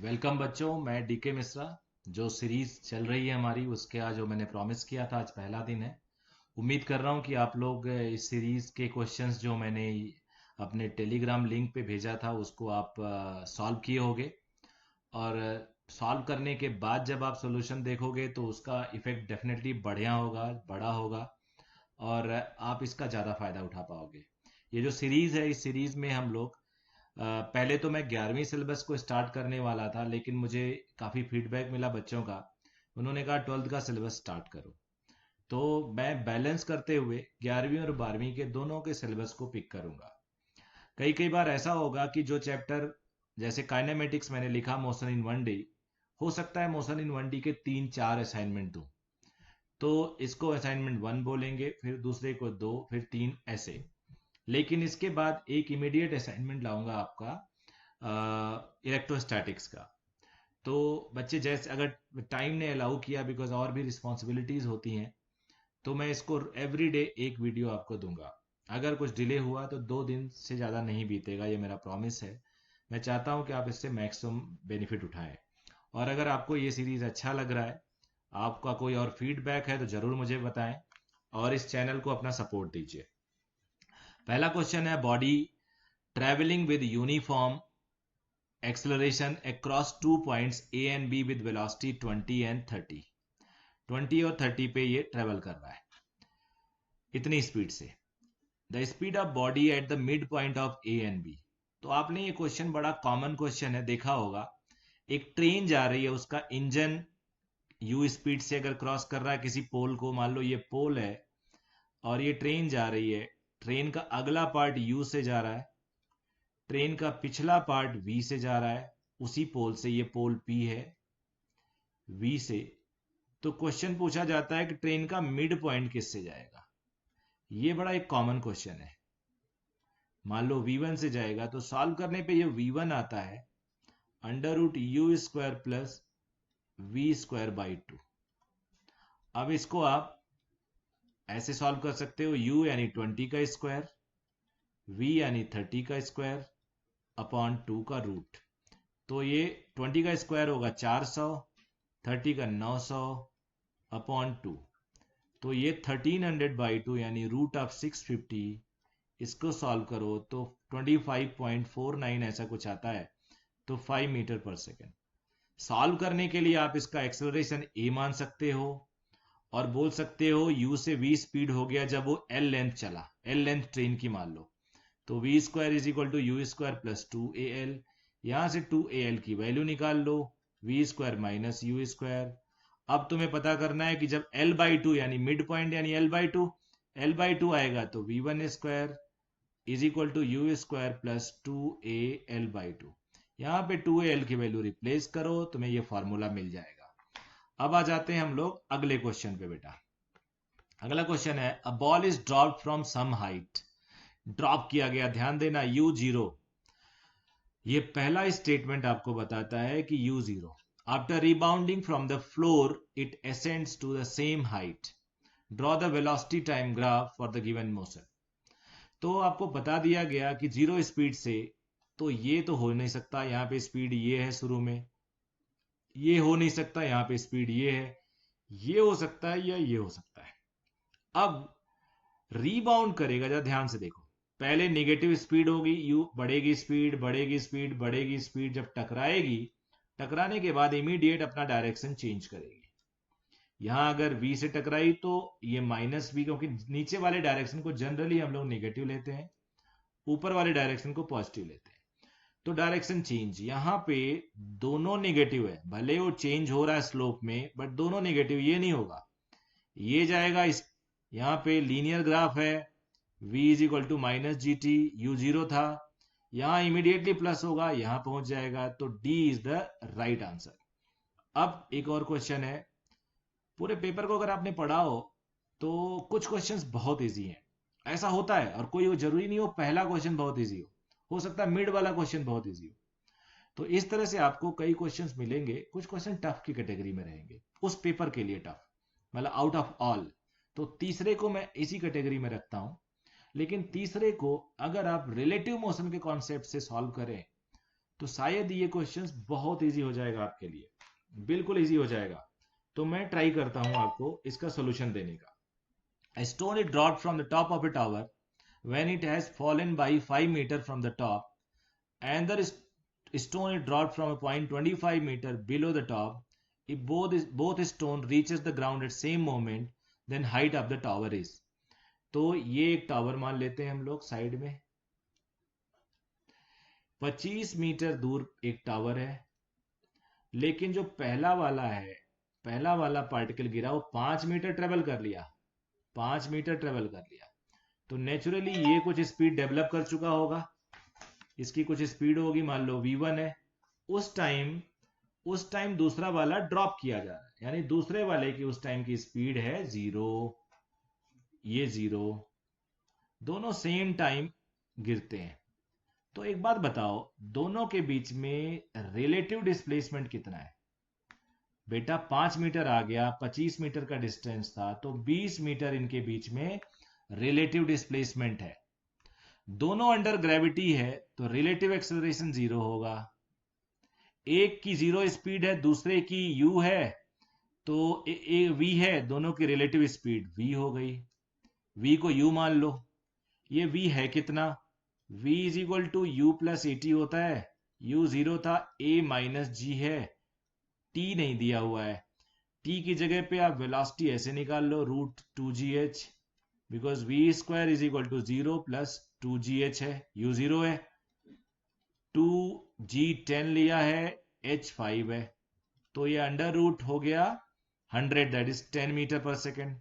Welcome बच्चों, मैं DK Mishra. जो सीरीज चल रही है हमारी, उसके आज जो मैंने प्रॉमिस किया था, आज पहला दिन है। उम्मीद कर रहा हूँ कि आप लोग इस सीरीज के क्वेश्चंस जो मैंने अपने टेलीग्राम लिंक पे भेजा था उसको आप सॉल्व किए होंगे। और सॉल्व करने के बाद जब आप सॉल्यूशन देखोगे तो उसका इफेक्ट डेफिनेटली बढ़िया होगा, बड़ा होगा। और आप इसका ज़्यादा फायदा उठा पाओगे। ये जो सीरीज है, इस सीरीज में हम लोग पहले तो मैं 11वीं सिलेबस को स्टार्ट करने वाला था, लेकिन मुझे काफ़ी फीडबैक मिला बच्चों का। उन्होंने कहा 12th का सिलेबस स्टार्ट करो। तो मैं बैलेंस करते हुए 11वीं और 12वीं के दोनों के सिलेबस को पिक करूंगा। कई कई बार ऐसा होगा कि जो चैप्टर, जैसे काइनेमेटिक्स मैंने लिखा मोशन इन वन डे, हो सकता है मोशन इन वन डी के 3-4 असाइनमेंट दूं। तो इसको असाइनमेंट 1 बोलेंगे, फिर दूसरे को 2, फिर 3, ऐसे। लेकिन इसके बाद एक इमीडिएट असाइनमेंट लाऊंगा आपका इलेक्ट्रोस्टैटिक्स का। तो बच्चे जैसे अगर टाइम ने अलाउ किया, बिकॉज और भी रिस्पॉन्सिबिलिटीज होती हैं, तो मैं इसको एवरी डे एक वीडियो आपको दूंगा। अगर कुछ डिले हुआ तो 2 दिन से ज़्यादा नहीं बीतेगा, ये मेरा प्रॉमिस है। मैं चाहता हूँ कि आप इससे मैक्सिमम बेनिफिट उठाएं। और अगर आपको ये सीरीज़ अच्छा लग रहा है, आपका कोई और फीडबैक है, तो ज़रूर मुझे बताएं। और इस चैनल को अपना सपोर्ट दीजिए। पहला क्वेश्चन है, body travelling with uniform acceleration across 2 points A and B with velocity 20 and 30। 20 और 30 पे ये ट्रेवल कर रहा है इतनी स्पीड से। The speed of body at the mid point of A and B. तो आपने ये क्वेश्चन, बड़ा कॉमन क्वेश्चन है, देखा होगा। एक ट्रेन जा रही है, उसका इंजन यू स्पीड से अगर क्रॉस कर रहा है किसी पोल को, मान लो ये पोल है और ये ट्रेन जा रही है। ट्रेन का अगला पार्ट यू से जा रहा है, ट्रेन का पिछला पार्ट वी से जा रहा है, उसी पोल से। ये पोल पी है, वी से। तो क्वेश्चन पूछा जाता है कि ट्रेन का मिड पॉइंट किससे जाएगा। ये बड़ा एक कॉमन क्वेश्चन है। मान लो V1 से जाएगा, तो सॉल्व करने पे ये V1 आता है √u² प्लस v²/2। अब इसको आप ऐसे सॉल्व कर सकते हो, u यानी 20 का स्क्वायर, v यानी 30 का स्क्वायर अपॉन 2 का रूट। तो ये 20 का स्क्वायर होगा 400, 30 का 900 अपॉन 2। तो ये 1300/2 यानी √650। इसको सॉल्व करो तो 25.49 ऐसा कुछ आता है। तो 5 मीटर पर सेकेंड। सॉल्व करने के लिए आप इसका एक्सेलरेशन ए मान सकते हो, और बोल सकते हो u से v स्पीड हो गया जब वो l लेंथ चला, l लेंथ ट्रेन की मान लो। तो v² = u² + 2al। यहां से 2al की वैल्यू निकाल लो, v² - u²। अब तुम्हें पता करना है कि जब l/2 यानी मिड पॉइंट यानी l/2 आएगा, तो v1² = u² + 2al/2। यहाँ पे 2al की वैल्यू रिप्लेस करो, तुम्हें ये फॉर्मूला मिल जाएगा। अब आ जाते हैं हम लोग अगले क्वेश्चन पे बेटा। अगला क्वेश्चन है, a ball is dropped from some height. Drop किया गया, ध्यान देना, u0। ये पहला स्टेटमेंट आपको बताता है कि u0 after rebounding from the floor it ascends to the same height. Draw the velocity time graph for the given motion. तो आपको बता दिया गया कि जीरो स्पीड से, तो ये तो हो नहीं सकता, यहाँ पे स्पीड ये है शुरू में, ये हो नहीं सकता, यहाँ पे स्पीड ये है, ये हो सकता है या ये हो सकता है। अब रीबाउंड करेगा, जरा ध्यान से देखो। पहले नेगेटिव स्पीड होगी, यू बढ़ेगी स्पीड, बढ़ेगी स्पीड, बढ़ेगी स्पीड, जब टकराएगी, टकराने के बाद इमीडिएट अपना डायरेक्शन चेंज करेगी। यहां अगर v से टकराई तो ये -v, क्योंकि नीचे वाले डायरेक्शन को जनरली हम लोग नेगेटिव लेते हैं, ऊपर वाले डायरेक्शन को पॉजिटिव लेते हैं। तो डायरेक्शन चेंज, यहाँ पे दोनों नेगेटिव है, भले वो चेंज हो रहा है स्लोप में, बट दोनों नेगेटिव। ये नहीं होगा, ये जाएगा इस, यहाँ पे लीनियर ग्राफ है, v = -gt, u0 था, यहाँ इमीडिएटली प्लस होगा, यहाँ पहुंच जाएगा। तो D is the right answer. अब एक और क्वेश्चन है। पूरे पेपर को अगर आपने पढ़ा हो तो कुछ क्वेश्चंस बहुत इजी हैं, ऐसा होता है। और कोई वो जरूरी नहीं हो पहला क्वेश्चन बहुत इजी हो सकता है मिड वाला क्वेश्चन बहुत इजी हो। तो इस तरह से आपको कई क्वेश्चंस मिलेंगे, कुछ क्वेश्चन टफ की कैटेगरी में रहेंगे, उस पेपर के लिए टफ, मतलब आउट ऑफ ऑल। तो तीसरे को मैं इसी कैटेगरी में रखता हूं। लेकिन तीसरे को अगर आप रिलेटिव मोशन के कॉन्सेप्ट से सॉल्व करें, तो शायद ये क्वेश्चंस बहुत इजी हो जाएगा आपके लिए, बिल्कुल इजी हो जाएगा। तो मैं ट्राई करता हूं आपको इसका सोल्यूशन देने का। A stone is dropped from the top of a tower when it has fallen by 5 meters from the top, and the stone is dropped from a point 25 meters below the top. If both stone reaches the ground at same moment, then height of the tower is. तो ये एक tower मान लेते हैं हम लोग side में, 25 metre दूर एक टावर है, लेकिन जो पहला वाला पार्टिकल गिरा वो 5 मीटर ट्रेवल कर लिया, 5 मीटर ट्रेवल कर लिया। तो नेचुरली ये कुछ स्पीड डेवलप कर चुका होगा, इसकी कुछ स्पीड होगी, मान लो v1 है। उस टाइम दूसरा वाला ड्रॉप किया जा रहा है, यानी दूसरे वाले की उस टाइम की स्पीड है 0, ये 0, दोनों सेम टाइम गिरते हैं। तो एक बात बताओ, दोनों के बीच में रिलेटिव डिस्प्लेसमेंट कितना है? बेटा 5 मीटर आ गया, 25 मीटर का डिस्टेंस था, तो 20 मीटर इनके बीच में रिलेटिव डिस्प्लेसमेंट है। दोनों अंडर ग्रेविटी है तो रिलेटिव एक्सेलरेशन 0 होगा। एक की 0 स्पीड है, दूसरे की u है, तो v है, दोनों की रिलेटिव स्पीड v हो गई। v को u मान लो, ये v है कितना? v is equal to u plus at होता है। u 0 था, a माइनस g है, t नहीं दिया हुआ है। t की जगह पे आप वेलोसिटी ऐसे निकाल लो, √2gh, because v square is equal to 0 plus 2gh है, u 0 है, 2g 10 लिया है, h 5 है, तो ये अंडर रूट हो गया 100, दैट इज 10 मीटर पर सेकेंड।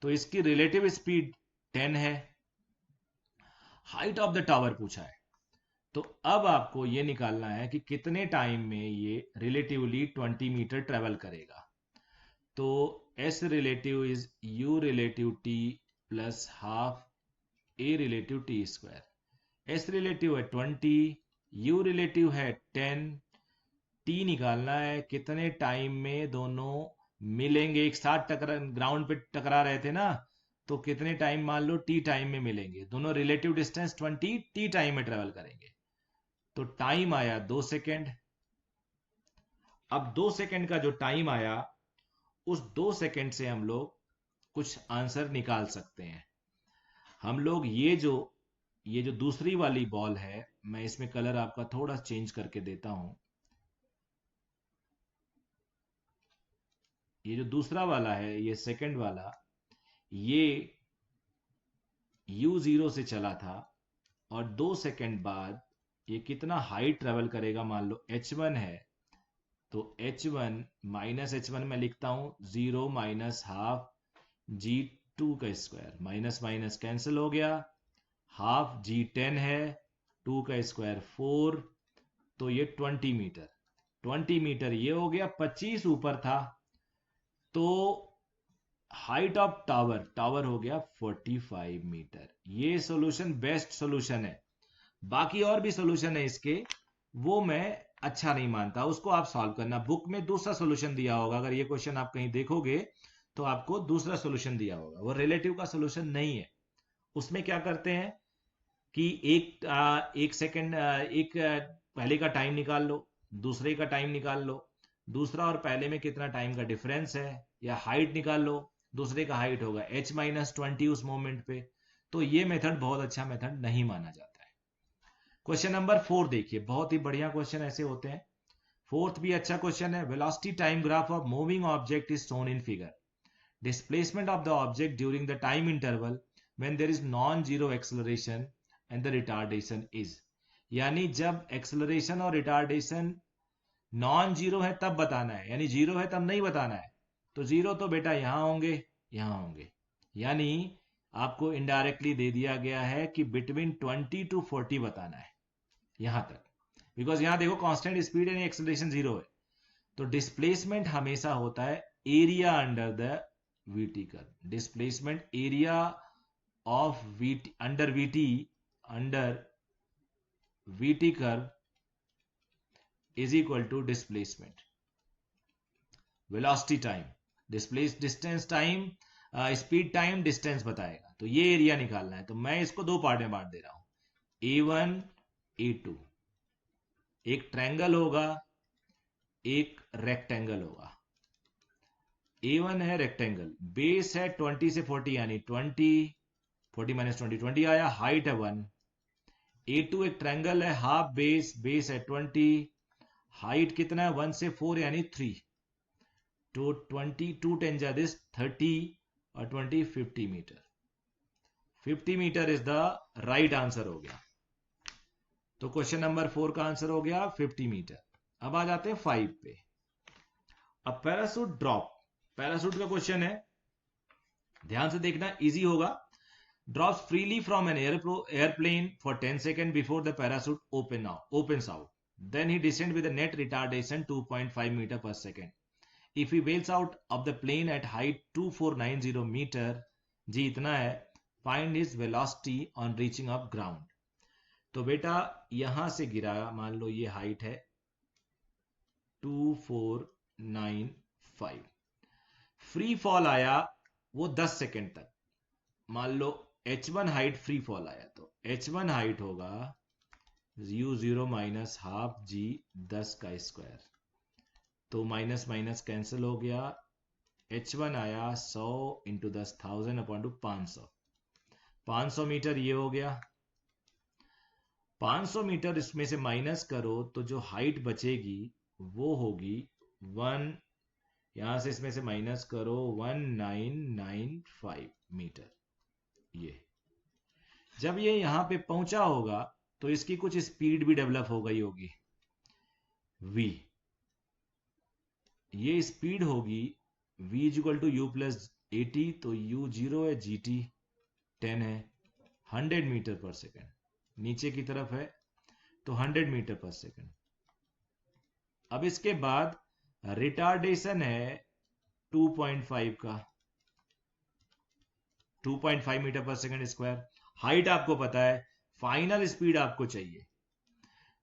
तो इसकी रिलेटिव स्पीड 10 है। हाइट ऑफ द टावर पूछा है, तो अब आपको ये निकालना है कि कितने टाइम में ये रिलेटिवली 20 मीटर ट्रेवल करेगा। तो s relative is u relative t plus half a relative t square. s relative है 20, u रिलेटिव है 10, t निकालना है कितने टाइम में दोनों मिलेंगे, एक साथ ग्राउंड पे टकरा रहे थे ना, तो कितने टाइम, मान लो t टाइम में मिलेंगे, दोनों रिलेटिव डिस्टेंस 20, t टाइम में ट्रेवल करेंगे। तो टाइम आया 2 सेकेंड। अब 2 सेकेंड का जो टाइम आया, उस 2 सेकेंड से हम लोग कुछ आंसर निकाल सकते हैं। हम लोग ये जो दूसरी वाली बॉल है, मैं इसमें कलर आपका थोड़ा चेंज करके देता हूं। ये जो दूसरा वाला है, ये सेकंड वाला, ये u0 से चला था, और 2 सेकेंड बाद ये कितना हाइट ट्रेवल करेगा, मान लो h1 है, तो h1 माइनस h1 में लिखता हूं 0 माइनस हाफ g2 का स्क्वायर, माइनस माइनस कैंसिल हो गया, हाफ g10 है, 2 का स्क्वायर 4, तो ये 20 मीटर, 20 मीटर ये हो गया, 25 ऊपर था, तो हाइट ऑफ टावर हो गया 45 मीटर। ये सॉल्यूशन बेस्ट सॉल्यूशन है। बाकी और भी सॉल्यूशन है इसके, वो मैं अच्छा नहीं मानता, उसको आप सॉल्व करना। बुक में दूसरा सॉल्यूशन दिया होगा, अगर ये क्वेश्चन आप कहीं देखोगे तो आपको दूसरा सॉल्यूशन दिया होगा, वो रिलेटिव का सॉल्यूशन नहीं है। उसमें क्या करते हैं कि एक सेकंड, पहले का टाइम निकाल लो, दूसरे का टाइम निकाल लो, दूसरा और पहले में कितना टाइम का डिफरेंस है, या हाइट निकाल लो, दूसरे का हाइट होगा h माइनस 20 उस मोमेंट पे। तो ये मेथड बहुत अच्छा मेथड नहीं माना जाता है। क्वेश्चन नंबर 4 देखिए, बहुत ही बढ़िया क्वेश्चन ऐसे होते हैं। फोर्थ भी अच्छा क्वेश्चन है। Velocity time graph of moving object is shown in figure. Displacement of the object during the time interval when there is non zero acceleration and the retardation is. यानी जब acceleration और retardation non zero है तब बताना है, यानी zero है तब नहीं बताना है। तो जीरो तो बेटा यहां होंगे, यहां होंगे, यानी आपको इनडायरेक्टली दे दिया गया है कि बिटवीन 20 to 40 बताना है यहां तक, बिकॉज यहां देखो कांस्टेंट स्पीड है, एक्सेलरेशन जीरो है। तो डिस्प्लेसमेंट हमेशा होता है area under the VT curve. Displacement area of VT under VT curve is equal to displacement velocity time, displace distance time, speed time distance बताएगा। तो ये एरिया निकालना है, तो मैं इसको दो पार्ट में बांट दे रहा हूं, A1 A2। एक ट्रायंगल होगा, एक रेक्टेंगल होगा। A1 है रेक्टेंगल, बेस है 20 से 40 यानी 20, 40 माइनस 20 20 आया, हाइट है 1। A2 एक ट्रायंगल है, हाफ बेस, बेस है 20, हाइट कितना है 1 से 4 यानी 3। तो 22 10 जा दिस 30 और 20 50 metre. 50 metre is the right answer हो गया। तो क्वेश्चन नंबर 4 का आंसर हो गया 50 मीटर। अब आ जाते हैं 5 पे। अब पैरासूट ड्रॉप, पैरासूट का क्वेश्चन है, ध्यान से देखना, इजी होगा। Drops freely from an airplane for 10 seconds before the parachute opens out. Then he descends with a net retardation 2.5 meter per second. If he bails out of the plane at height 2490 meter, जी इतना है, find his velocity on reaching up ground. तो बेटा यहां से गिरा, मान लो ये height है 2495, फ्री फॉल आया वो 10 सेकेंड तक। मान लो h1 हाइट फ्री फॉल आया, तो h1 हाइट होगा u0 माइनस हाफ g 10 का स्क्वायर, तो माइनस माइनस कैंसिल हो गया। h1 आया 100 इंटू 10 1000 अपॉन टू 500, 500 मीटर ये हो गया। 500 मीटर इसमें से माइनस करो तो जो हाइट बचेगी वो होगी 1, यहां से इसमें से माइनस करो 1995 मीटर। ये जब ये यहां पे पहुंचा होगा तो इसकी कुछ स्पीड भी डेवलप हो गई होगी v, ये स्पीड होगी v equal to U plus 80, तो u 0 है, gt 10 है, 100 मीटर पर सेकेंड, नीचे की तरफ है तो 100 मीटर पर सेकेंड। अब इसके बाद रिटार्डेशन है 2.5 का, 2.5 मीटर पर सेकेंड स्क्वायर। हाइट आपको पता है, फाइनल स्पीड आपको चाहिए,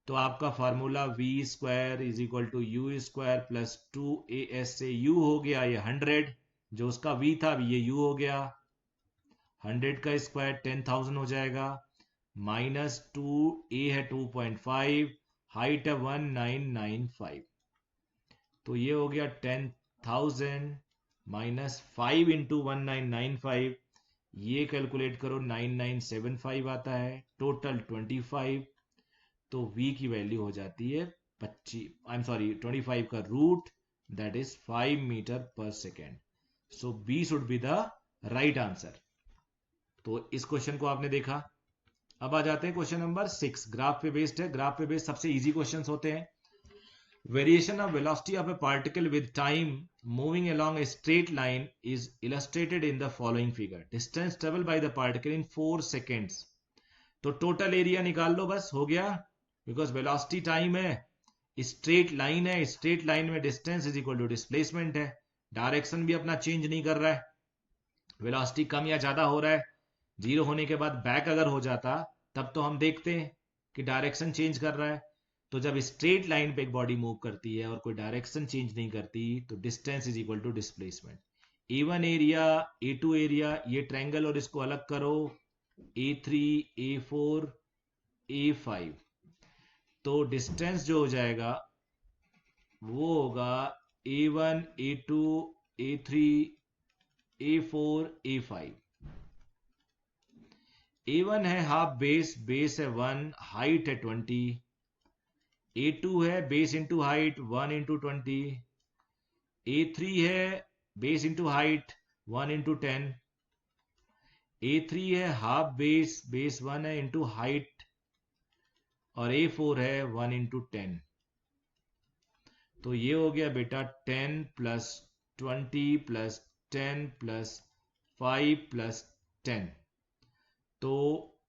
तो आपका formula v square is equal to U square plus 2as से u हो गया ये 100, जो उसका v था ये u हो गया, 100 का स्क्वायर 10,000 हो जाएगा, माइनस 2a है 2.5, हाइट है 1995, तो ये हो गया 10,000 माइनस 5 इंटू 1995, ये कैलकुलेट करो 9975 आता है, टोटल 25, तो v की वैल्यू हो जाती है 25 का रूट, दैट इज 5 मीटर पर second. So b should be the right answer. तो इस क्वेश्चन को आपने देखा। अब आ जाते हैं क्वेश्चन नंबर 6, ग्राफ पे बेस्ड है। ग्राफ पे बेस्ड सबसे इजी क्वेश्चंस होते हैं। Variation of velocity of a particle with time moving along a straight line is illustrated in the following figure. Distance traveled by the particle in 4 seconds. तो total area निकाल लो, बस हो गया, because velocity time है, straight line है, straight line में distance is equal to displacement है, डायरेक्शन भी अपना चेंज नहीं कर रहा है, वेलोसिटी कम या ज्यादा हो रहा है, जीरो होने के बाद बैक अगर हो जाता तब तो हम देखते हैं कि डायरेक्शन चेंज कर रहा है। तो जब स्ट्रेट लाइन पे एक बॉडी मूव करती है और कोई डायरेक्शन चेंज नहीं करती तो distance is equal to displacement. A1 area, A2 area, ये ट्रायंगल और इसको अलग करो, A3 A4 A5, तो डिस्टेंस जो हो जाएगा वो होगा A1 A2 A3 A4 A5। A1 है हाफ बेस, बेस है 1, हाइट है 20, A2 है base into height 1 into 20, A3 है base into height 1 into 10, A3 है हाफ बेस, बेस 1 है इंटू हाइट, और A4 है 1 इंटू 10। तो ये हो गया बेटा 10 प्लस 20 प्लस 10 प्लस 5 प्लस 10, तो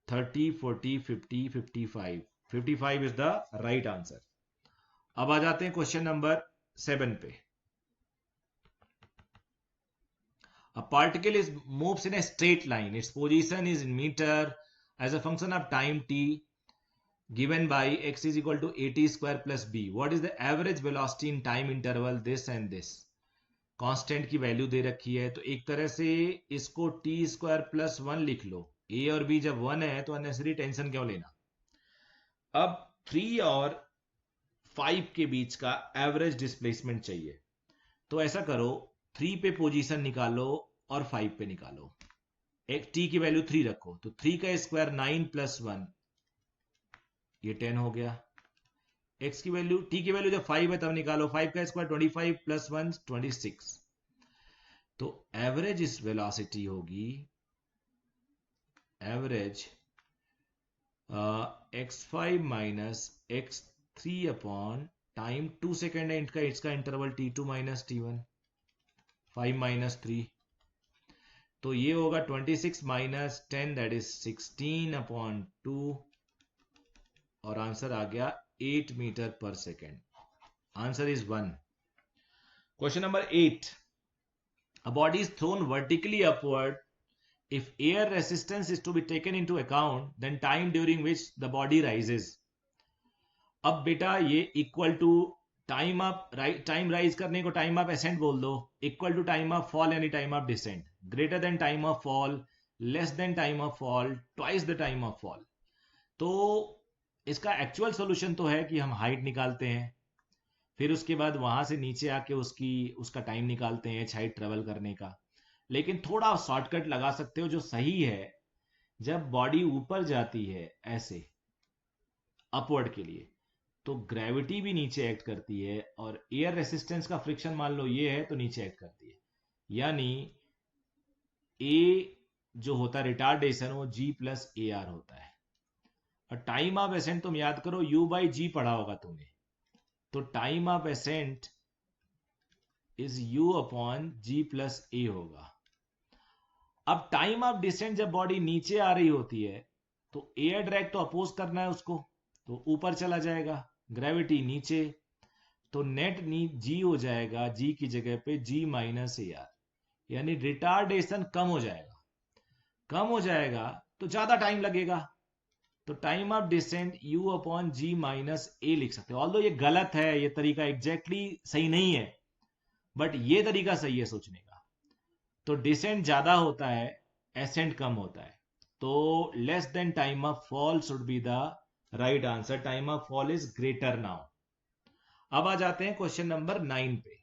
30 40 50 55, 55 इज द राइट आंसर। अब आ जाते हैं क्वेश्चन नंबर 7 पे। A particle is moves in a straight line. Its position is in meter as a function of time t given by x is equal to at square plus b. What is the average velocity in time interval this and this? Constant की value दे रखी है, तो एक तरह से इसको t square plus 1 लिख लो। a और b जब 1 है तो अननेसेसरी टेंशन क्यों लेना। अब 3 और 5 के बीच का एवरेज डिस्प्लेसमेंट चाहिए। तो ऐसा करो, 3 पे पोजीशन निकालो और 5 पे निकालो। एक t की वैल्यू 3 रखो, तो 3 का स्क्वायर 9 प्लस 1, ये 10 हो गया। x की वैल्यू, t की वैल्यू जब 5 है तब निकालो, 5 का स्क्वायर 25 प्लस 1 26। तो एवरेज इस वेलोसिटी होगी, average x5 minus x3 upon time 2 second है इसका interval t2 minus t1, 5 minus 3, तो ये होगा 26 माइनस 10 दैट इज 16 अपॉन 2, और आंसर आ गया 8 मीटर पर second. Answer is 1। Question number 8, a body is thrown vertically upward. If air resistance is to be taken into account, then time during which the body rises. अब बेटा ये equal to time of time rise करने को time of ascent बोल दो, equal to time of fall यानी time of descent, greater than time of fall, less than time of fall, twice the time of fall. तो इसका actual solution तो है कि हम हाइट निकालते हैं, फिर उसके बाद वहां से नीचे आके उसका टाइम निकालते हैं हाइट ट्रेवल करने का। लेकिन थोड़ा शॉर्टकट लगा सकते हो जो सही है, जब बॉडी ऊपर जाती है ऐसे अपवर्ड के लिए, तो ग्रेविटी भी नीचे एक्ट करती है, और एयर रेसिस्टेंस का फ्रिक्शन मान लो ये है तो नीचे एक्ट करती है, यानी ए जो होता है रिटार्डेशन वो जी प्लस ए आर होता है। और टाइम ऑफ एसेंट तुम याद करो, यू बाई जी पढ़ा होगा तुमने, तो time of ascent is u upon g plus a होगा। अब टाइम ऑफ डिसेंट जब बॉडी नीचे आ रही होती है तो एयर ड्रैग तो अपोज करना है उसको, तो ऊपर चला जाएगा, ग्रेविटी नीचे, तो नेट जी हो जाएगा, जी की जगह पे जी माइनस ए आर, यानी रिटार्डेशन कम हो जाएगा। कम हो जाएगा तो ज्यादा टाइम लगेगा, तो time of descent u upon g minus a लिख सकते हो। ऑल्दो ये गलत है, ये तरीका एग्जैक्टली सही नहीं है, बट ये तरीका सही है सोचने का। तो डिसेंट ज्यादा होता है, एसेंट कम होता है, तो less than time of fall should be the right answer. Time of fall is greater now. अब आ जाते हैं क्वेश्चन नंबर 9 पे।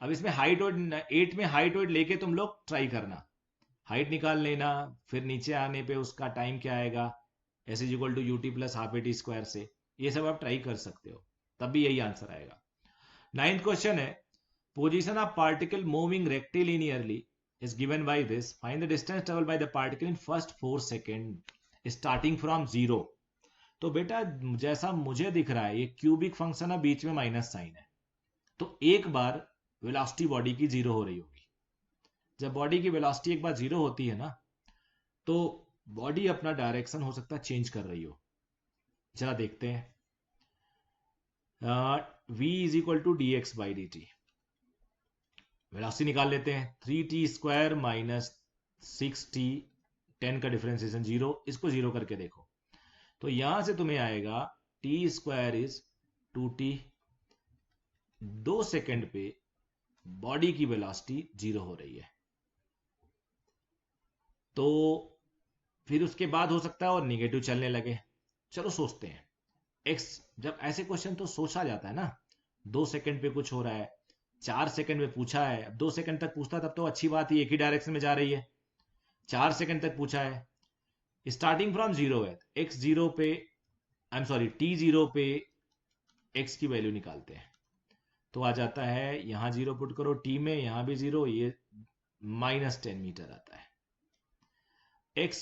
अब इसमें हाइट और 8 में हाइट वेट लेके तुम लोग ट्राई करना, हाइट निकाल लेना, फिर नीचे आने पे उसका टाइम क्या आएगा, S is equal to U T plus half A T square से, ये सब आप ट्राई कर सकते हो, तब भी यही आंसर आएगा। 9th क्वेश्चन है, position of particle moving rectilinearly is given by this. Find the distance traveled by the particle in first 4 seconds starting from 0. तो बेटा जैसा मुझे दिख रहा है ये क्यूबिक फंक्शन है, बीच में माइनस साइन है, तो एक बार वेलोसिटी बॉडी की 0 हो रही होगी। जब बॉडी की वेलोसिटी एक बार 0 होती है ना, तो बॉडी अपना डायरेक्शन हो सकता है चेंज कर रही हो। जरा देखते हैं, v is equal to D X by D T, velocity निकाल लेते हैं, 3t स्क्वायर माइनस 6t, 10 का डिफरेंशिएशन 0, इसको 0 करके देखो, तो यहां से तुम्हें आएगा t square is 2t, 2 second पे बॉडी की वेलोसिटी 0 हो रही है, तो फिर उसके बाद हो सकता है और निगेटिव चलने लगे। चलो सोचते हैं, x, जब ऐसे क्वेश्चन तो सोचा जाता है ना, 2 सेकेंड पे कुछ हो रहा है, 4 सेकंड में पूछा है, अब 2 सेकंड तक पूछता तब तो अच्छी बात ही, एक ही डायरेक्शन में जा रही है, 4 सेकंड तक पूछा है, स्टार्टिंग फ्रॉम 0 है, x 0 पे, आई एम सॉरी t 0 पे x की वैल्यू निकालते हैं, तो आ जाता है यहां 0 पुट करो t में, यहां भी 0, ये माइनस 10 मीटर आता है। x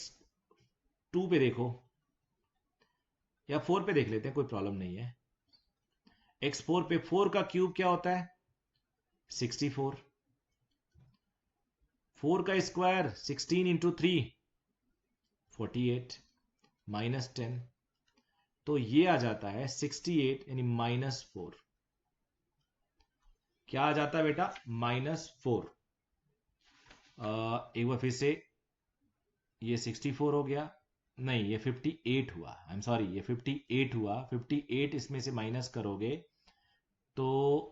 2 पे देखो, या 4 पे देख लेते हैं, कोई प्रॉब्लम नहीं है। x 4 पे 4 का क्यूब क्या होता है 64, 4 का स्क्वायर 16 इंटू 3 48 माइनस 10, तो ये आ जाता है 68 यानी -4। क्या आ जाता है बेटा -4। एक बार फिर से, ये 64 हो गया, नहीं ये 58 हुआ, आई एम सॉरी ये 58 हुआ, 58 इसमें से माइनस करोगे तो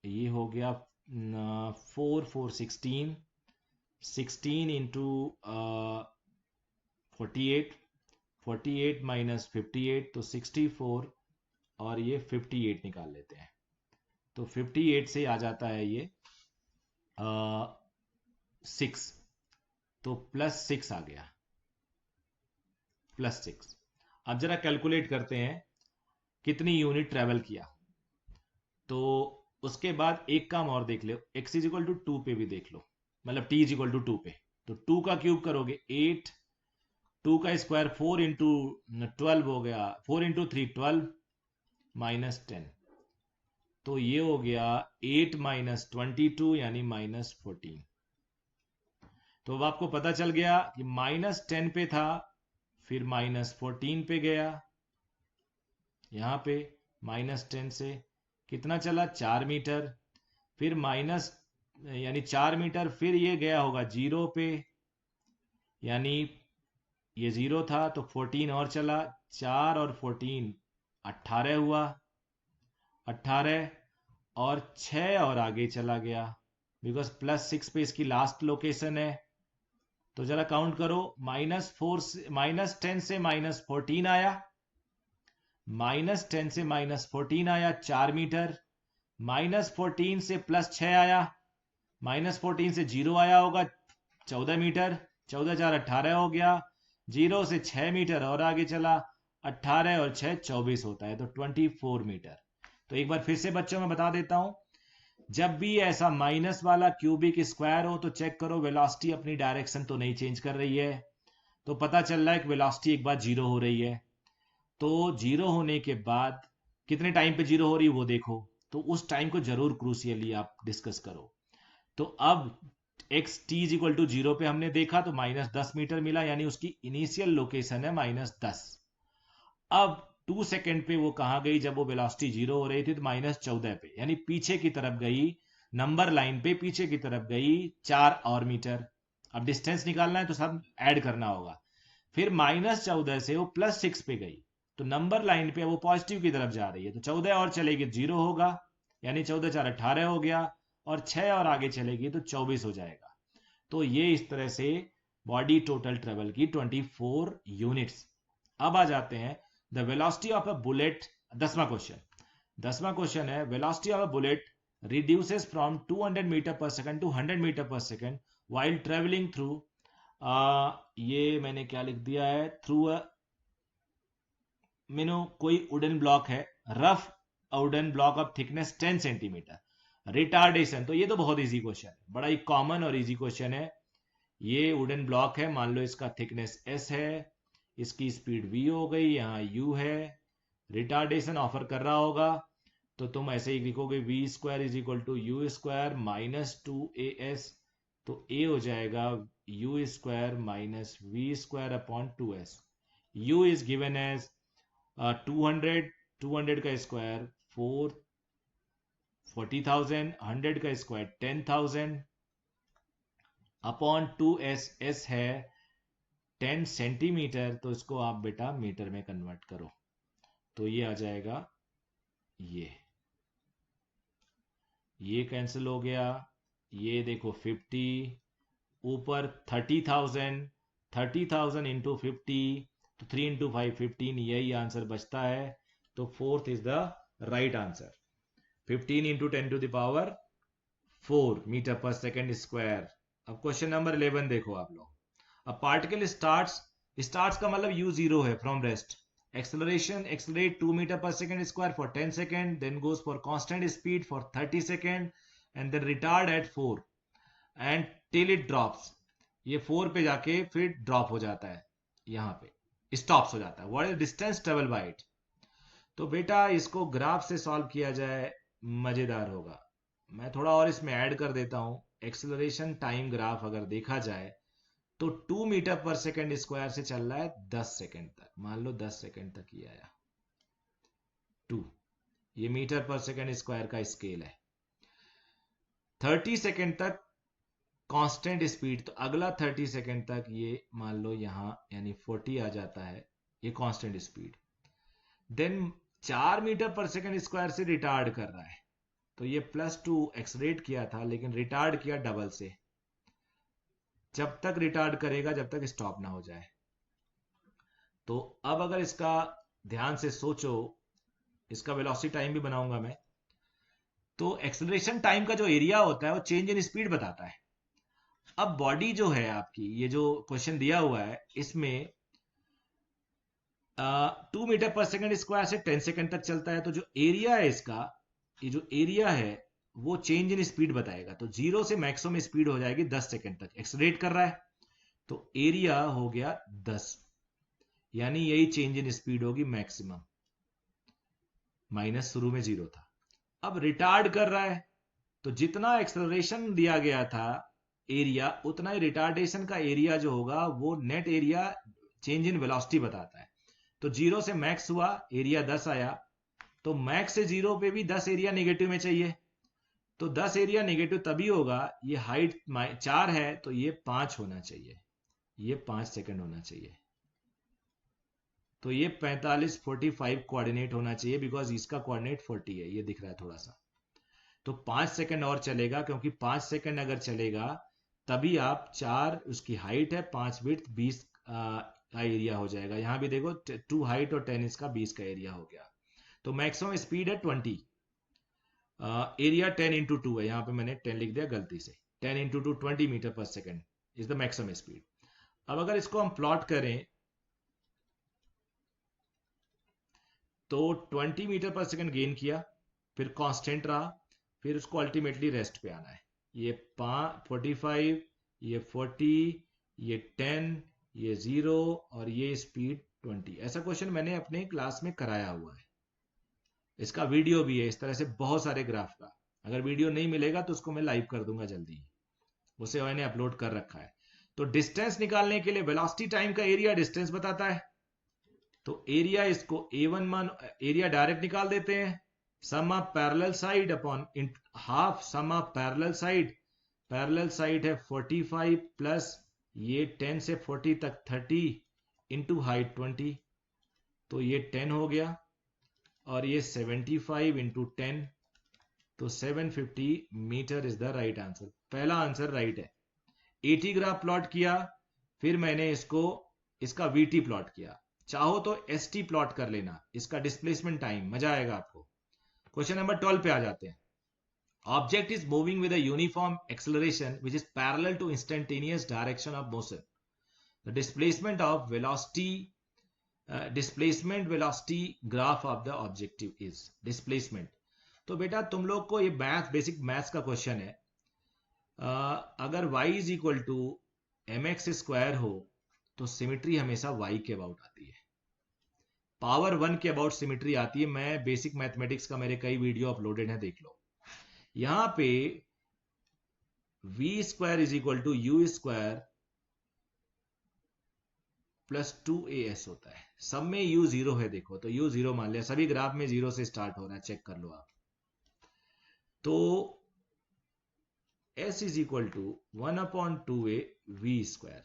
ये हो गया 4 4 16, 16 इंटू 48, 48 माइनस 58 तो 64, और ये 58 निकाल लेते हैं। तो 58 से आ जाता है ये 6, तो +6 आ गया, +6। अब जरा कैलकुलेट करते हैं कितनी यूनिट ट्रेवल किया। तो उसके बाद एक काम और देख लो, x इज इक्वल टू 2 पे भी देख लो, मतलब t इज इक्वल टू 2 पे। तो 2 का क्यूब करोगे 8, 2 का स्क्वायर 4 इंटू 12 हो गया, 4 इंटू 3 12 माइनस 10, तो ये हो गया 8 माइनस 22 यानी -14। तो अब आपको पता चल गया कि -10 पे था, फिर -14 पे गया, यहां पे -10 से कितना चला 4 मीटर, फिर माइनस यानी 4 मीटर, फिर ये गया होगा 0 पे, यानी ये 0 था तो 14 और चला, 4 और 14 18 हुआ, 18 और 6 और आगे चला गया, बिकॉज +6 पे इसकी लास्ट लोकेशन है। तो जरा काउंट करो, -4 से -10 से -14 आया, -10 से -14 आया 4 मीटर, -14 से +6 आया, -14 से 0 आया होगा 14 मीटर, 14 4 18 हो गया, 0 से 6 मीटर और आगे चला, 18 और 6 24 होता है, तो 24 मीटर। तो एक बार फिर से बच्चों में बता देता हूं, जब भी ऐसा माइनस वाला क्यूबिक स्क्वायर हो तो चेक करो वेलोसिटी अपनी डायरेक्शन तो नहीं चेंज कर रही है। तो पता चल रहा है कि वेलोसिटी एक बार 0 हो रही है। तो 0 होने के बाद कितने टाइम पे 0 हो रही है वो देखो, तो उस टाइम को जरूर क्रूशियली आप डिस्कस करो। तो अब X T is equal to 0 पे हमने देखा तो -10 मीटर मिला, यानी उसकी इनिशियल लोकेशन है -10। अब 2 सेकेंड पे वो कहां गई, जब वो वेलोसिटी 0 हो रही थी तो -14 पे, यानी पीछे की तरफ गई, नंबर लाइन पे पीछे की तरफ गई 4 और मीटर। अब डिस्टेंस निकालना है तो सब ऐड करना होगा। फिर -14 से वो +6 पे गई, तो नंबर लाइन पे वो पॉजिटिव की तरफ जा रही है, तो 14 और चलेगी 0 होगा, यानी 14 4 18 हो गया, और 6 और आगे चलेगी तो 24 हो जाएगा। तो ये इस तरह से बॉडी टोटल ट्रेवल की 24 यूनिट्स। अब आ जाते हैं the velocity of a bullet. 10वां क्वेश्चन है, velocity of a bullet reduces from 200 metre per second to 100 metre per second while travelling through, ये मैंने क्या लिख दिया है, थ्रू अ मीनो कोई वुडन ब्लॉक है, rough wooden block of thickness 10 centimetre, retardation. तो ये तो बहुत इजी क्वेश्चन है, बड़ा ही कॉमन और इजी क्वेश्चन है। ये वुडन ब्लॉक है, मान लो इसका थिकनेस s है, इसकी स्पीड v हो गई, यहाँ u है, रिटार्डेशन ऑफर कर रहा होगा, तो तुम ऐसे ही लिखोगे v² is equal to u² -2as, तो a हो जाएगा u² -v² upon 2s। u is given as 200, 200 का स्क्वायर 40,000, 100 का स्क्वायर 10,000 अपॉन 2s, s है 10 सेंटीमीटर, तो इसको आप बेटा मीटर में कन्वर्ट करो, तो ये आ जाएगा, ये कैंसिल हो गया, ये देखो 50, ऊपर 30,000, 30,000 इंटू 50, तो 3 इंटू 5 15, यही आंसर बचता है। तो fourth is the right answer, 15 into 10 to the power 4 metre पर सेकेंड स्क्वायर। अब क्वेश्चन नंबर 11 देखो आप लोग, अ पार्टिकल स्टार्ट्स का मतलब u0 है, from rest, accelerate 2 meter per second square for 10 seconds, then goes for constant speed for 30 seconds, and then retard at 4 and till it drops। ये 4 पे जाके फिर ड्रॉप हो जाता है, यहां पे स्टॉप्स हो जाता है। What is distance travel by it. तो बेटा इसको ग्राफ से सॉल्व किया जाए, मजेदार होगा। मैं थोड़ा और इसमें ऐड कर देता हूं, एक्सेलरेशन टाइम ग्राफ अगर देखा जाए तो 2 मीटर पर सेकंड स्क्वायर से चल रहा है 10 सेकंड तक, मान लो 10 सेकंड तक ही आया 2, ये मीटर पर सेकंड स्क्वायर का स्केल है। 30 सेकंड तक कांस्टेंट स्पीड, तो अगला 30 सेकंड तक ये मान लो यहां यानी 40 आ जाता है, ये constant speed. Then 4 metre per second square से रिटार्ड कर रहा है, तो ये +2 एक्सलेरेट किया था लेकिन रिटार्ड किया डबल से, जब तक रिटार्ड करेगा जब तक स्टॉप ना हो जाए। तो अब अगर इसका ध्यान से सोचो, इसका वेलोसिटी टाइम भी बनाऊंगा मैं, तो एक्सेलरेशन टाइम का जो एरिया होता है वो चेंज इन स्पीड बताता है। अब बॉडी जो है आपकी, ये जो क्वेश्चन दिया हुआ है इसमें 2 मीटर पर सेकंड स्क्वायर से 10 सेकंड तक चलता है, तो जो एरिया है इसका, ये जो एरिया है वो चेंज इन स्पीड बताएगा। तो 0 से मैक्सिमम स्पीड हो जाएगी 10 सेकंड तक, एक्सलरेट कर रहा है, तो एरिया हो गया 10, यानी यही चेंज इन स्पीड होगी मैक्सिमम, माइनस शुरू में 0 था। अब रिटार्ड कर रहा है, तो जितना एक्सेलरेशन दिया गया था एरिया, उतना ही रिटार्डेशन का एरिया जो होगा वो net area change in velocity बताता है। तो 0 से मैक्स हुआ, एरिया 10 आया, तो मैक्स से 0 पे भी 10 एरिया नेगेटिव में चाहिए। तो 10 एरिया नेगेटिव तभी होगा, ये हाइट 4 है तो ये 5 होना चाहिए, ये 5 सेकंड होना चाहिए। तो ये 45 कोऑर्डिनेट होना चाहिए, बिकॉज इसका कोऑर्डिनेट 40 है, ये दिख रहा है थोड़ा सा। तो 5 सेकंड और चलेगा, क्योंकि 5 सेकंड अगर चलेगा तभी आप 4 उसकी हाइट है, 5 विड्थ 20 का एरिया हो जाएगा। यहां भी देखो 2 हाइट और 10 इसका 20 का एरिया हो गया। तो मैक्सिमम स्पीड है 20, एरिया 10 इंटू 2 है, यहां पे मैंने 10 लिख दिया गलती से। 10 into 2 20 metre per second is the maximum speed. अब अगर इसको हम प्लॉट करें तो 20 मीटर पर सेकंड गेन किया, फिर कांस्टेंट रहा, फिर उसको अल्टीमेटली रेस्ट पे आना है। ये 45, ये 40, ये 10, ये 0 और ये स्पीड 20। ऐसा क्वेश्चन मैंने अपने क्लास में कराया हुआ है, इसका वीडियो भी है, इस तरह से बहुत सारे ग्राफ का। अगर वीडियो नहीं मिलेगा तो उसको मैं लाइव कर दूंगा जल्दी, उसे मैंने अपलोड कर रखा है। तो डिस्टेंस निकालने के लिए वेलोसिटी टाइम का एरिया डिस्टेंस बताता है, तो एरिया इसको A1 मान, एरिया डायरेक्ट निकाल देते हैं, sum of parallel side upon half sum of parallel side. Parallel side है 45 प्लस ये 10 से 40 तक 30 इंटू हाइट 20, तो ये 10 हो गया, और ये 75 इंटू 10, तो 750 metre is the right answer. पहला आंसर राइट है। एटी ग्राफ प्लॉट किया, फिर मैंने इसको इसका वीटी प्लॉट किया, चाहो तो एसटी प्लॉट कर लेना, इसका डिस्प्लेसमेंट टाइम, मजा आएगा आपको। क्वेश्चन नंबर 12 पे आ जाते हैं। Object is moving with a uniform acceleration which is parallel to instantaneous direction of motion. The displacement of velocity displacement velocity graph of the objective is displacement. तो बेटा तुम लोग को ये मैथ, बेसिक मैथ्स का क्वेश्चन है। अगर y is equal to mx square हो तो सिमिट्री हमेशा y के अबाउट आती है, पावर 1 के अबाउट सिमिट्री आती है। मैं बेसिक मैथमेटिक्स का मेरे कई वीडियो अपलोडेड है, देख लो। यहां पे v square is equal to u square plus 2as होता है, सब में u 0 है, देखो तो u 0 मान लिया, सभी ग्राफ में 0 से स्टार्ट हो रहा है, चेक कर लो आप। तो s is equal to 1/2a v square,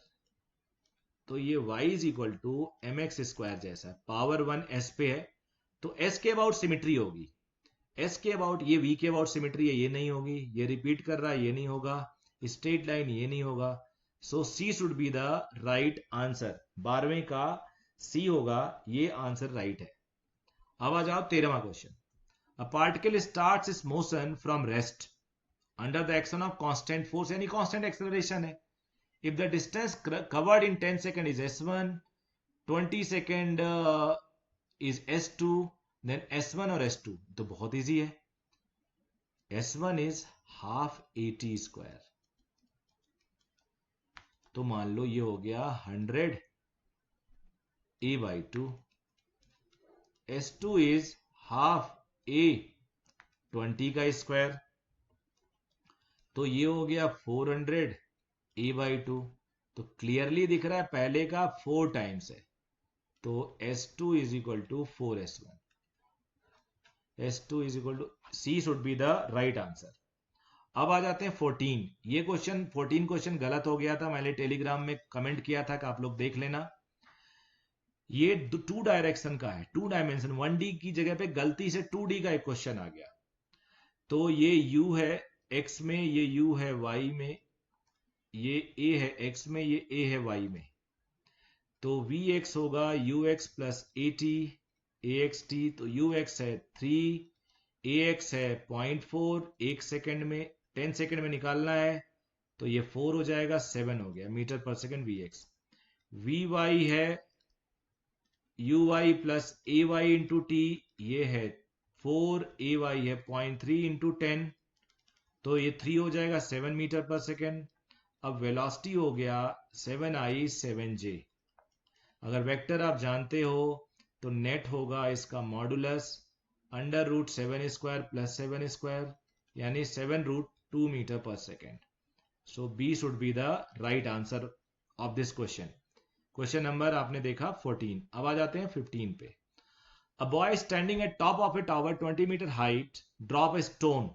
तो ये y is equal to mx square जैसा है, पावर 1 s पे है, तो s के अबाउट सिमिट्री होगी, s के अबाउट, ये v के अबाउट सिमिट्री है, ये नहीं होगी, ये रिपीट कर रहा है, ये नहीं होगा, स्ट्रेट लाइन ये नहीं होगा। So c should be the right answer, 12वें का c होगा, ये आंसर राइट है। अब आ जाओ 13वां question. A particle starts its motion from rest under the action of constant force, यानी कांस्टेंट एक्सेलरेशन है। If the distance covered in 10 seconds is s1, 20 second is s2, then s1 और s2, तो बहुत इजी है। s1 is half at square, तो मान लो ये हो गया 100 a by 2, s2 is half a 20 का स्क्वायर, तो ये हो गया 400 a by 2, तो क्लियरली दिख रहा है पहले का 4 टाइम्स है, तो s2 is equal to 4s1, s2 is equal to, c should be the right answer. अब आ जाते हैं 14। ये क्वेश्चन 14 क्वेश्चन गलत हो गया था, मैंने टेलीग्राम में कमेंट किया था कि आप लोग देख लेना। ये 2 डायरेक्शन का है, 2 डायमेंशन, 1D की जगह पे गलती से 2D का एक क्वेश्चन आ गया। तो ये u है x में, ये u है y में, ये a है x में, ये a है y में। तो Vx होगा Ux प्लस AT AXT, तो Ux है 3, AX है 0.4, 1 सेकेंड में 10 सेकेंड में निकालना है, तो ये 4 हो जाएगा, 7 हो गया मीटर पर सेकेंड Vx। Vy है Uy plus AY into T, ये है 4, AY है 0.3 इंटू 10, तो ये 3 हो जाएगा 7 मीटर पर सेकेंड। अब वेलोसिटी हो गया 7i 7j। अगर वेक्टर आप जानते हो तो नेट होगा इसका modulus under root 7 square plus 7 square, यानी 7 रूट 2 मीटर पर second. So B should be the right answer of this question. Question number आपने देखा 14। अब आ जाते हैं 15 पे। A boy standing at top of a tower 20 metre height drop a stone,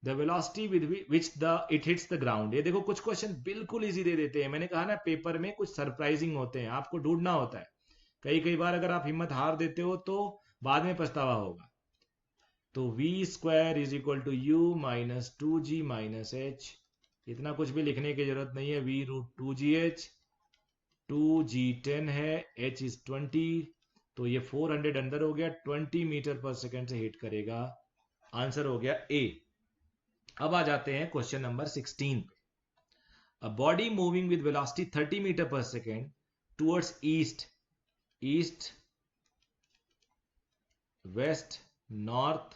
the velocity with which the it hits the ground. ये देखो कुछ क्वेश्चन बिल्कुल इजी दे देते हैं। मैंने कहा ना पेपर में कुछ सरप्राइजिंग होते हैं, आपको ढूंढना होता है। कई कई बार अगर आप हिम्मत हार देते हो तो बाद में पछतावा होगा। तो v square is equal to u minus 2g minus h, इतना कुछ भी लिखने की जरूरत नहीं है। v रूट 2gh, 2g 10 है, h इज 20, तो ये 400 अंदर हो गया, 20 मीटर पर सेकेंड से हिट करेगा। आंसर हो गया ए। अब आ जाते हैं क्वेश्चन नंबर 16 पे। A body moving with velocity 30 metre पर second towards east, east west north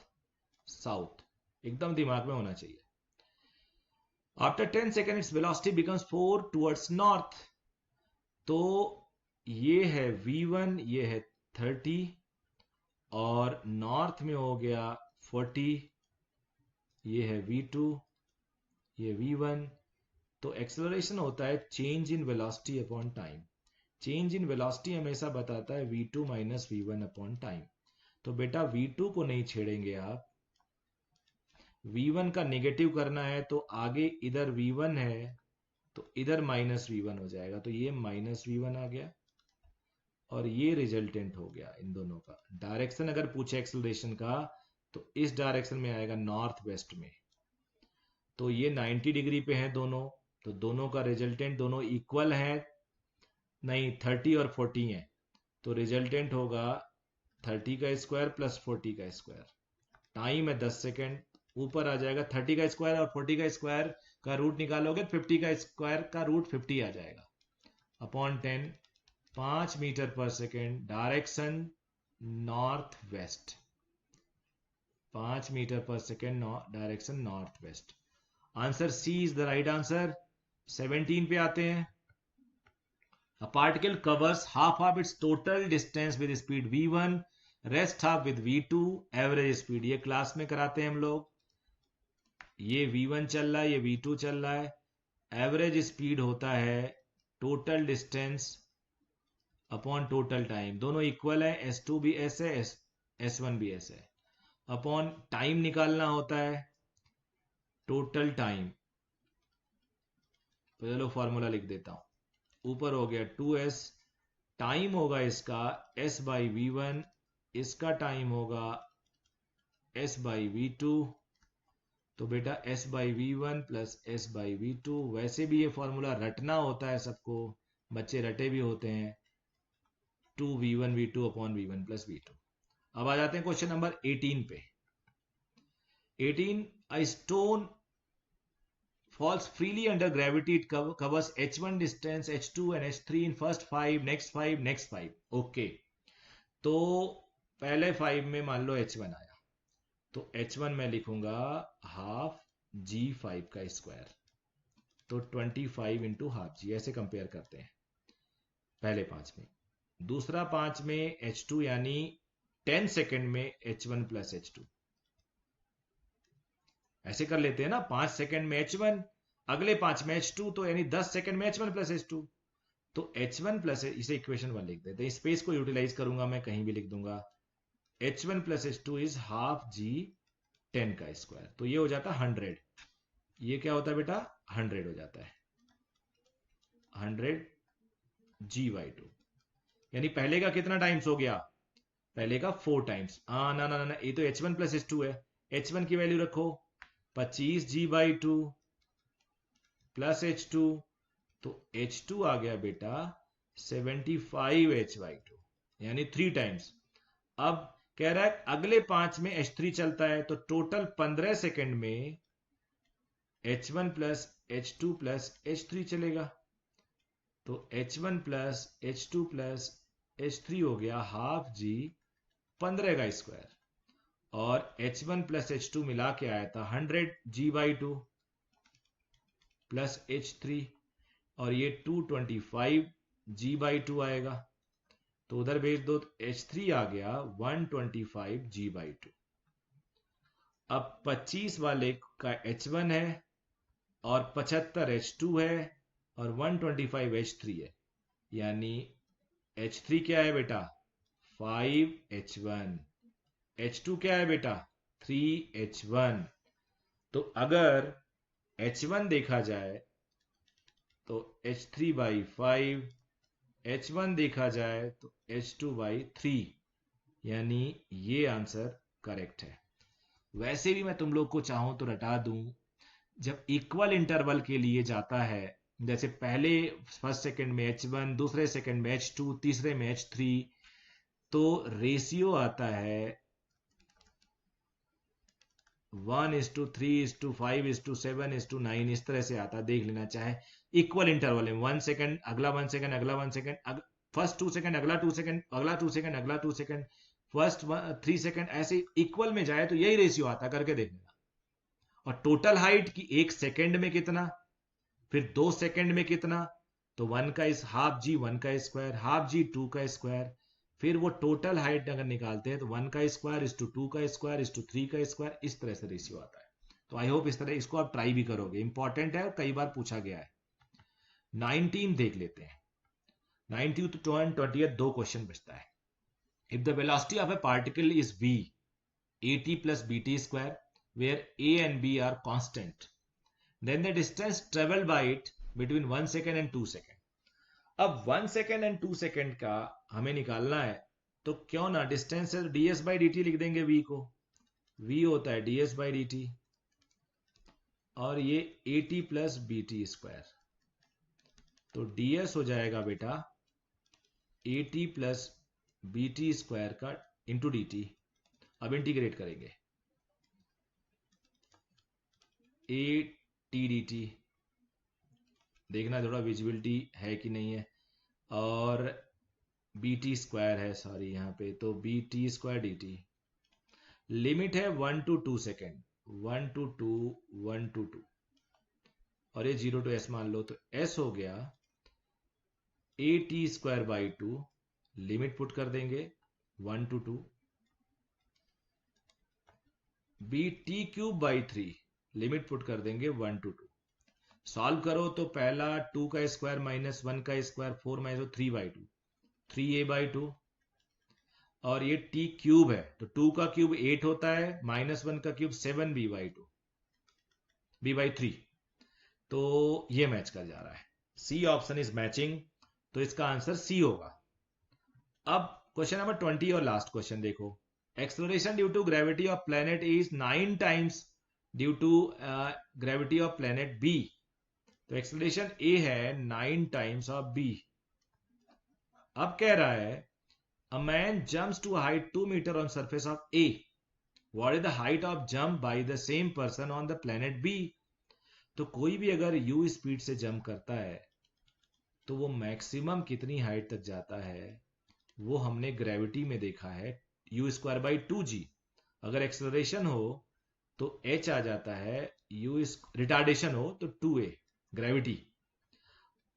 south, एकदम दिमाग में होना चाहिए। After 10 second its velocity becomes 4 towards north, तो ये है v1, ये है 30 और नॉर्थ में हो गया 40, ये है v2, ये v1। तो एक्सेलरेशन होता है change in velocity upon time. Change in velocity हमेशा बताता है v2 minus v1 upon time. तो बेटा v2 को नहीं छेड़ेंगे आप, v1 का नेगेटिव करना है तो आगे इधर v1 है तो इधर माइनस v1 हो जाएगा, तो ये माइनस v1 आ गया और ये रिजल्टेंट हो गया इन दोनों का। डायरेक्शन अगर पूछे एक्सेलरेशन का तो इस डायरेक्शन में आएगा नॉर्थ वेस्ट में, तो ये 90 डिग्री पे है दोनों, तो दोनों का रिजल्टेंट दोनों इक्वल है, नहीं 30 और 40 है, तो रिजल्टेंट होगा 30 का स्क्वायर प्लस 40 का स्क्वायर। टाइम है 10 सेकेंड, ऊपर आ जाएगा 30 का स्क्वायर और 40 का स्क्वायर का रूट निकालोगे 50 का स्क्वायर का रूट 50 आ जाएगा अपॉन 10, 5 मीटर पर second, direction north west, 5 metre पर second direction north west. Answer C is the right answer. 17 पे आते हैं। A particle covers half of its total distance with speed v1, rest half with v2, average speed। ये class में कराते हैं हम लोग। ये v1 चल रहा है, ये v2 चल रहा है। एवरेज स्पीड होता है total distance upon total time, दोनों इक्वल है, s2 भी s है, s1 भी s है, अपॉन टाइम निकालना होता है टोटल टाइम। तो चलो फॉर्मूला लिख देता हूं। ऊपर हो गया 2s, टाइम होगा इसका s बाई v1, इसका टाइम होगा s बाई v2, तो बेटा s by v1 plus s by v2। वैसे भी ये फॉर्मूला रटना होता है सबको, बच्चे रटे भी होते हैं, 2v1 v2 upon v1 plus v2। अब आ जाते हैं क्वेश्चन नंबर 18 पे। 18, a stone falls freely under gravity, it covers h1 distance, h2 and h3 in first 5, next 5, next 5। Okay, तो पहले 5 में मान लो h1 आया, तो h1 मैं लिखूंगा हाफ g5 का स्क्वायर, तो 25 इंटू हाफ जी, ऐसे कंपेयर करते हैं पहले 5 में। दूसरा 5 में h2 यानी 10 सेकेंड में h1 प्लस h2, ऐसे कर लेते हैं ना, 5 सेकेंड में h1, अगले 5 में h2, तो यानी 10 सेकेंड में h1 प्लस h2, तो h1 प्लस, इसे इक्वेशन 1 लिख देते हैं, स्पेस को यूटिलाइज करूंगा मैं, कहीं भी लिख दूंगा h1 plus h2 is half जी 10 का स्क्वायर, तो ये हो जाता है 100। ये क्या होता है बेटा, 100 हो जाता है, 100 g/2, यानी पहले का कितना टाइम्स हो गया, पहले का 4 टाइम्स। ना ना ना, ये तो h1 प्लस h2 है, h1 की वैल्यू रखो 25 g/2 प्लस h2, तो h2 आ गया बेटा 75h/2 यानी 3 टाइम्स। अब कह रहा है अगले 5 में H3 चलता है, तो टोटल 15 सेकंड में H1 plus H2 plus H3 चलेगा। तो H1 plus H2 plus H3 हो गया हाफ जी 15 का स्क्वायर, और H1 प्लस H2 मिला के आया था 100g/2 प्लस H3, और ये 225g/2 आएगा, तो उधर भेज दो, तो H3 आ गया 125g/2। अब 25 वाले का H1 है और 75 H2 है और 125 H3 है, यानी H3 क्या है बेटा 5H1, H2 क्या है बेटा 3H1। तो अगर H1 देखा जाए तो H3/5, H1 देखा जाए तो H2/3, यानी ये आंसर करेक्ट है। वैसे भी मैं तुम लोग को चाहूं तो रटा दूं, जब इक्वल इंटरवल के लिए जाता है, जैसे पहले फर्स्ट सेकंड में H1, दूसरे सेकंड में H2, तीसरे में H3, तो रेशियो आता है 1:3:5:7:9, इस तरह से आता, देख लेना चाहे इक्वल इंटरवल में 1 सेकंड अगला 1 सेकंड अगला 1 सेकंड, फर्स्ट 2 सेकंड अगला 2 सेकंड अगला 2 सेकंड अगला 2 सेकंड, फर्स्ट 3 सेकंड, ऐसे इक्वल में जाए तो यही रेशियो आता, करके देखना। और टोटल हाइट की 1 सेकंड में कितना, फिर 2 सेकंड में कितना, तो 1 का इस हाफ जी 1 का स्क्वायर, हाफ जी 2 का स्क्वायर, फिर वो टोटल हाइट अगर निकालते हैं तो 1 का स्क्वायर इस टू 2 का स्क्वायर इस टू 3 का स्क्वायर, इस तरह से रेशियो आता है। तो आई होप इस तरह इसको आप ट्राई भी करोगे, इंपॉर्टेंट है और कई बार पूछा गया है। 19 देख लेते हैं। 19 to 20 दो क्वेश्चन बचता है। If the velocity of A particle is v, at plus bt square, where a and b are constant, then the distance traveled by it between 1 second and 2 second। अब 1 सेकेंड एंड 2 सेकेंड का हमें निकालना है, तो क्यों ना distance है ds/dt लिख देंगे, v को, v होता है ds/dt, और ये at प्लस bt स्क्वायर, तो ds हो जाएगा बेटा at प्लस bt स्क्वायर का इंटू dt। अब इंटीग्रेट करेंगे at dt, देखना थोड़ा विजिबिलिटी है कि नहीं है, और bt स्क्वायर है, सॉरी यहाँ पे, तो bt स्क्वायर dt, लिमिट है 1 to 2 सेकेंड, 1 to 2 1 to 2, और ये 0 to s मान लो, तो s हो गया at square by 2, limit put कर देंगे 1 to 2, bt cube by 3, limit put कर देंगे 1 to 2। सॉल्व करो तो पहला 2 का स्क्वायर माइनस 1 का स्क्वायर 4 माइनस 3/2, 3a/2, और ये t क्यूब है तो 2 का क्यूब 8 होता है, माइनस 1 का क्यूब 7b/2, b/3, तो ये मैच कर जा रहा है। सी ऑप्शन इज मैचिंग, तो इसका आंसर सी होगा। अब क्वेश्चन नंबर 20 और लास्ट क्वेश्चन देखो। Acceleration due to gravity of planet is 9 times due to gravity of planet B. तो एक्सेलरेशन ए है 9 टाइम्स ऑफ बी। अब कह रहा है a man jumps to height 2 metre on surface of A, what is the height of jump by the same person on the planet B. तो कोई भी अगर u स्पीड से जंप करता है तो वो मैक्सिमम कितनी हाइट तक जाता है, वो हमने ग्रेविटी में देखा है u²/2g। अगर एक्सेलरेशन हो तो h आ जाता है, रिटार्डेशन हो तो 2a ग्रेविटी।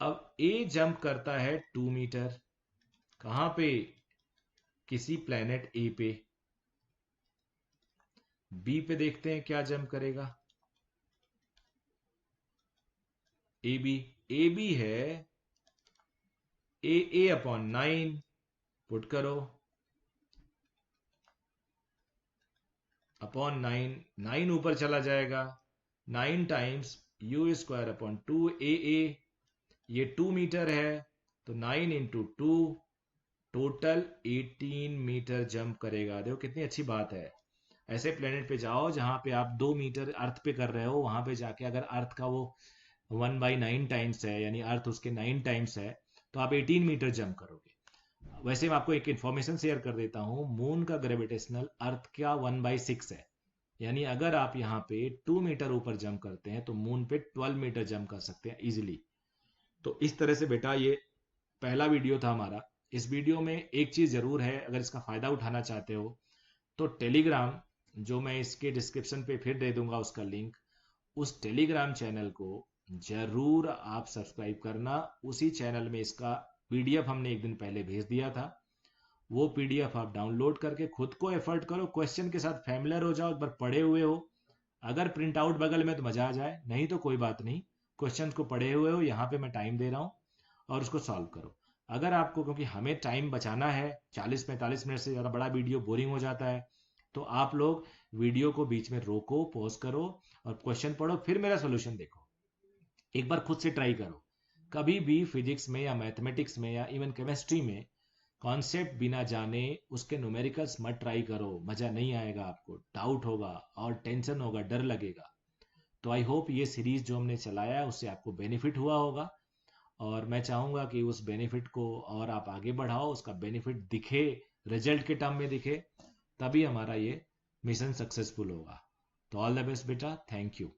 अब a जंप करता है 2 मीटर, कहां पे, किसी प्लेनेट a पे। b पे देखते हैं क्या जंप करेगा, ab है a/9, पुट करो अपॉन 9, 9 ऊपर चला जाएगा, 9 टाइम्स u²/2a, ये 2 मीटर है तो 9 × 2, टोटल 18 मीटर जंप करेगा। देखो कितनी अच्छी बात है। ऐसे प्लेनेट पे जाओ जहां पे आप 2 मीटर अर्थ पे कर रहे हो, वहां पे जाके अगर अर्थ का वो 1/9 टाइम्स है, यानी अर्थ उसके 9 टाइम्स है, तो आप 18 मीटर जंप करोगे। वैसे मैं आपको एक इन्फॉर्मेशन शेयर कर देता हूँ, मून का ग्रेविटेशनल अर्थ का 1/6 है, यानी अगर आप यहाँ पे 2 मीटर ऊपर जंप करते हैं तो मून पे 12 मीटर जंप कर सकते हैं इजिली। तो इस तरह से बेटा ये पहला वीडियो था हमारा। इस वीडियो में एक चीज जरूर है, अगर इसका फायदा उठाना चाहते हो तो टेलीग्राम, जो मैं इसके डिस्क्रिप्शन पे फिर दे दूंगा उसका लिंक, उस टेलीग्राम चैनल को जरूर आप सब्सक्राइब करना। उसी चैनल में इसका पीडीएफ हमने एक दिन पहले भेज दिया था, वो पीडीएफ आप डाउनलोड करके खुद को एफर्ट करो, क्वेश्चन के साथ फैमिलियर हो जाओ, एक बार पढ़े हुए हो। अगर प्रिंट आउट बगल में तो मजा आ जाए, नहीं तो कोई बात नहीं, क्वेश्चन को पढ़े हुए हो, यहाँ पे मैं टाइम दे रहा हूँ और उसको सॉल्व करो। अगर आपको, क्योंकि हमें टाइम बचाना है, 40-45 मिनट से ज़्यादा बड़ा वीडियो बोरिंग हो जाता है, तो आप लोग वीडियो को बीच में रोको, पॉज करो और क्वेश्चन पढ़ो, फिर मेरा सोल्यूशन देखो, एक बार खुद से ट्राई करो। कभी भी फिजिक्स में या मैथमेटिक्स में या इवन केमिस्ट्री में कॉन्सेप्ट बिना जाने उसके न्यूमेरिकल्स मत ट्राई करो, मजा नहीं आएगा, आपको डाउट होगा और टेंशन होगा, डर लगेगा। तो आई होप ये सीरीज जो हमने चलाया है उससे आपको बेनिफिट हुआ होगा, और मैं चाहूंगा कि उस बेनिफिट को और आप आगे बढ़ाओ, उसका बेनिफिट दिखे, रिजल्ट के टर्म में दिखे, तभी हमारा ये मिशन सक्सेसफुल होगा। तो ऑल द बेस्ट बेटा, थैंक यू।